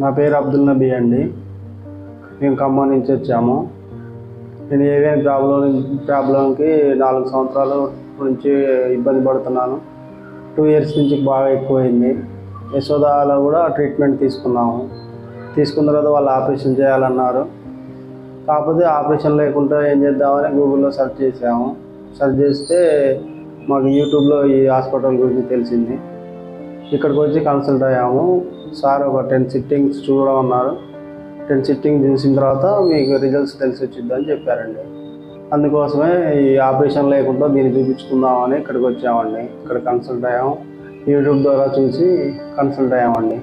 నా పేరు అబ్దుల్ నబీ అండి. మేము ఖమ్మం నుంచి వచ్చాము. నేను ఏవేం ప్రాబ్లంకి 4 సంవత్సరాల నుంచి ఇబ్బంది పడుతున్నాను. 2 ఇయర్స్ నుంచి బాగా ఎక్కువైంది. యశోదాలో కూడా ట్రీట్మెంట్ తీసుకున్నాము. తీసుకున్న తర్వాత వాళ్ళు ఆపరేషన్ చేయాలన్నారు. కాకపోతే ఆపరేషన్ లేకుండా ఏం చేద్దామని గూగుల్లో సెర్చ్ చేసాము. సెర్చ్ చేస్తే మాకు యూట్యూబ్లో ఈ హాస్పిటల్ గురించి తెలిసింది. ఇక్కడికి వచ్చి కన్సల్ట్ అయ్యాము. సార్ ఒక 10 సిట్టింగ్స్ చూడమన్నారు. 10 సిట్టింగ్ చూసిన తర్వాత మీకు రిజల్ట్స్ తెలిసి వచ్చిద్దని చెప్పారండి. అందుకోసమే ఈ ఆపరేషన్ లేకుండా దీన్ని చూపించుకుందామని ఇక్కడికి వచ్చామండి. ఇక్కడ కన్సల్ట్ అయ్యాము. యూట్యూబ్ ద్వారా చూసి కన్సల్ట్ అయ్యామండి.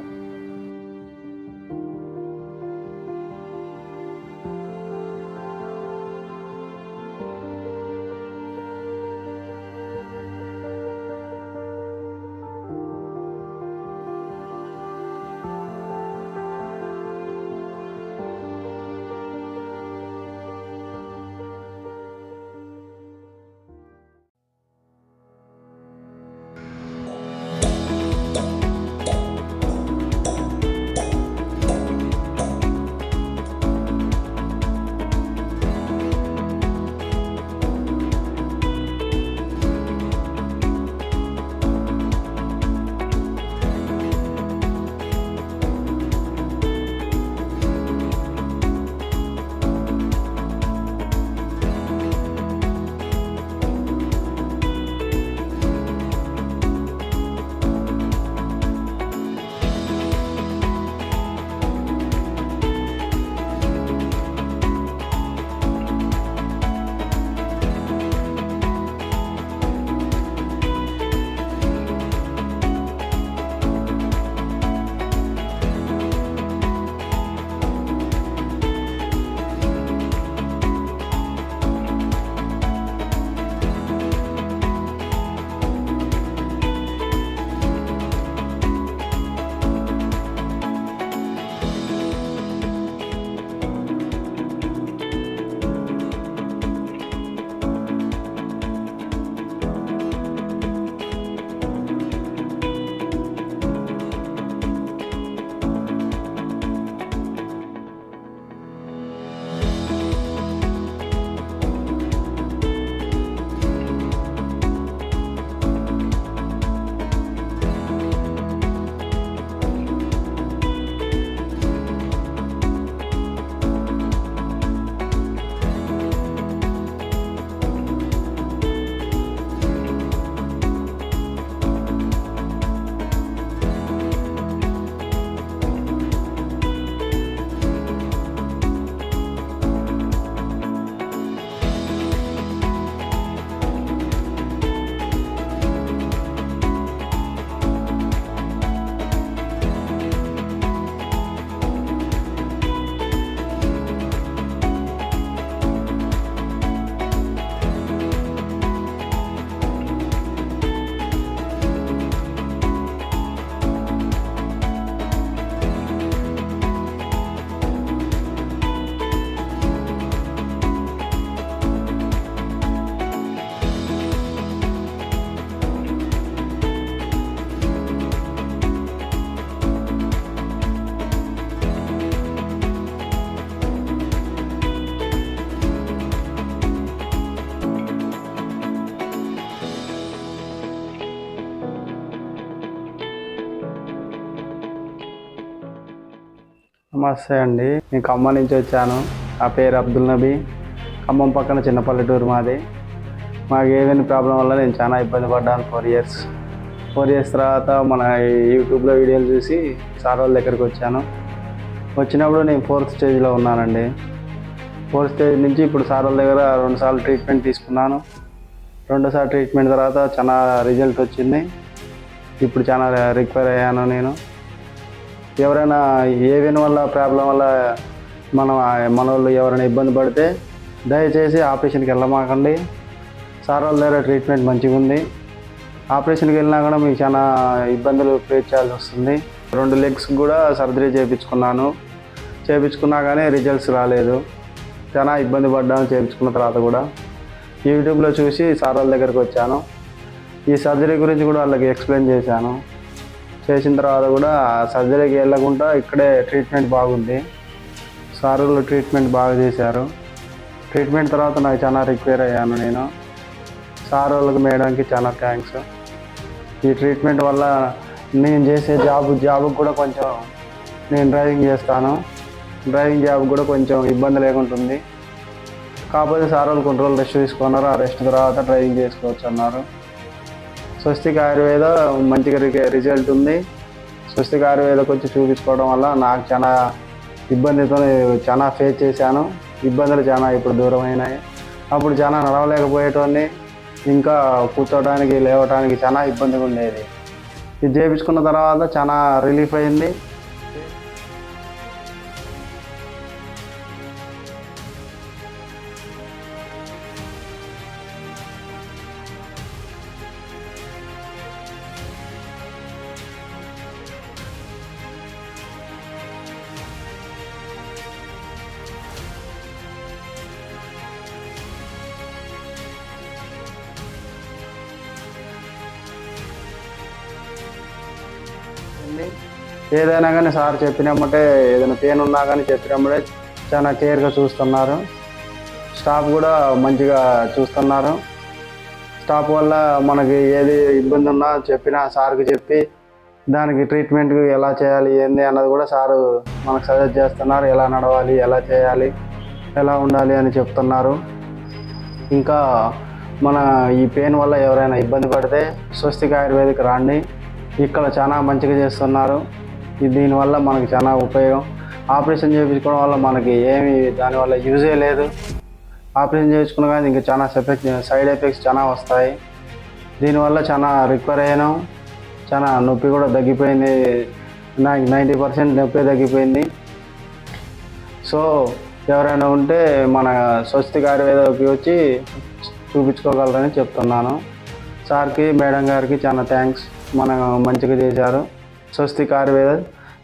నమస్తే అండి. నేను ఖమ్మం నుంచి వచ్చాను. నా పేరు అబ్దుల్ నబీ. ఖమ్మం పక్కన చిన్న పల్లెటూరు మాది. మాకు ఏదైనా ప్రాబ్లం వల్ల నేను చాలా ఇబ్బంది పడ్డాను. 4 ఇయర్స్ తర్వాత మన యూట్యూబ్లో వీడియోలు చూసి సార్ వాళ్ళ దగ్గరికి వచ్చాను. వచ్చినప్పుడు నేను 4th స్టేజ్లో ఉన్నానండి. 4th స్టేజ్ నుంచి ఇప్పుడు సార్ వాళ్ళ దగ్గర 2 సార్లు ట్రీట్మెంట్ తీసుకున్నాను. 2 సార్లు ట్రీట్మెంట్ తర్వాత చాలా రిజల్ట్ వచ్చింది. ఇప్పుడు చాలా రికవర్ అయ్యాను. నేను ఎవరైనా ఏవైనా వల్ల ప్రాబ్లం వల్ల మన వాళ్ళు ఎవరైనా ఇబ్బంది పడితే దయచేసి ఆపరేషన్కి వెళ్ళమాకండి. సార్ వాళ్ళ దగ్గర ట్రీట్మెంట్ మంచిగా ఉంది. ఆపరేషన్కి వెళ్ళినా కూడా మీకు చాలా ఇబ్బందులు ఫేస్ చేయాల్సి వస్తుంది. 2 లెగ్స్ కూడా సర్జరీ చేయించుకున్నా కానీ రిజల్ట్స్ రాలేదు. చాలా ఇబ్బంది పడ్డాను చేయించుకున్న తర్వాత కూడా. యూట్యూబ్లో చూసి సార్ వాళ్ళ దగ్గరికి వచ్చాను. ఈ సర్జరీ గురించి కూడా వాళ్ళకి ఎక్స్ప్లెయిన్ చేశాను. చేసిన తర్వాత కూడా సర్జరీకి వెళ్ళకుండా ఇక్కడే ట్రీట్మెంట్ బాగుంది. సార్లు ట్రీట్మెంట్ బాగా చేశారు. ట్రీట్మెంట్ తర్వాత నాకు చాలా రిక్వైర్ అయ్యాను నేను. సార్ వాళ్ళకి మేడంకి చాలా థ్యాంక్స్. ఈ ట్రీట్మెంట్ వల్ల నేను చేసే జాబ్ కూడా కొంచెం, నేను డ్రైవింగ్ చేస్తాను, డ్రైవింగ్ జాబ్ కూడా కొంచెం ఇబ్బంది లేకుంటుంది. కాకపోతే సార్ వాళ్ళు కొన్ని రోజులు రెస్ట్ తీసుకున్నారు. ఆ రెస్ట్ తర్వాత డ్రైవింగ్ చేసుకోవచ్చు అన్నారు. స్వస్తిక్ ఆయుర్వేద మంచిగా రిజల్ట్ ఉంది. స్వస్తిక్ ఆయుర్వేదకు వచ్చి చూపించుకోవడం వల్ల నాకు చాలా ఇబ్బందితో చాలా ఫేస్ చేశాను. ఇబ్బందులు చాలా ఇప్పుడు దూరమైనాయి. అప్పుడు చాలా నడవలేకపోయేటోని, ఇంకా కూర్చోవడానికి లేవడానికి చాలా ఇబ్బందిగా ఉండేది. ఇది చేయించుకున్న తర్వాత చాలా రిలీఫ్ అయింది. ఏదైనా కానీ సార్ చెప్పినమ్మంటే, ఏదైనా పెయిన్ ఉన్నా కానీ చెప్పినప్పుడే చాలా కేర్గా చూస్తున్నారు. స్టాఫ్ కూడా మంచిగా చూస్తున్నారు. స్టాఫ్ వల్ల మనకి ఏది ఇబ్బంది ఉన్నా చెప్పినా సార్కి చెప్పి దానికి ట్రీట్మెంట్ ఎలా చేయాలి ఏంది అన్నది కూడా సారు మనకు సజెస్ట్ చేస్తున్నారు. ఎలా నడవాలి, ఎలా చేయాలి, ఎలా ఉండాలి అని చెప్తున్నారు. ఇంకా మన ఈ పెయిన్ వల్ల ఎవరైనా ఇబ్బంది పడితే స్వస్తిక్ ఆయుర్వేదిక్ రండి. ఇక్కడ చాలా మంచిగా చేస్తున్నారు. దీనివల్ల మనకి చాలా ఉపయోగం. ఆపరేషన్ చేయించుకోవడం వల్ల మనకి ఏమి దానివల్ల యూజే లేదు. ఆపరేషన్ చేయించుకున్న కానీ ఇంకా చాలా సైడ్ ఎఫెక్ట్స్ చాలా వస్తాయి. దీనివల్ల చాలా రికవర్ అయ్యాను. చాలా నొప్పి కూడా తగ్గిపోయింది. నాకు 90% నొప్పి తగ్గిపోయింది. సో ఎవరైనా ఉంటే మన స్వస్తిక్ ఆయుర్వేదకి వచ్చి చూపించుకోగలరని చెప్తున్నాను. సార్కి మేడం గారికి చాలా థ్యాంక్స్. మనం మంచిగా చేశారు. స్వస్తిక్ ఆయుర్వేద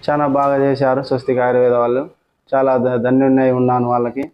చాలా బాగా చేశారు. స్వస్తిక్ ఆయుర్వేద వాళ్ళు చాలా ధన్యున్నై ఉన్నాను వాళ్ళకి.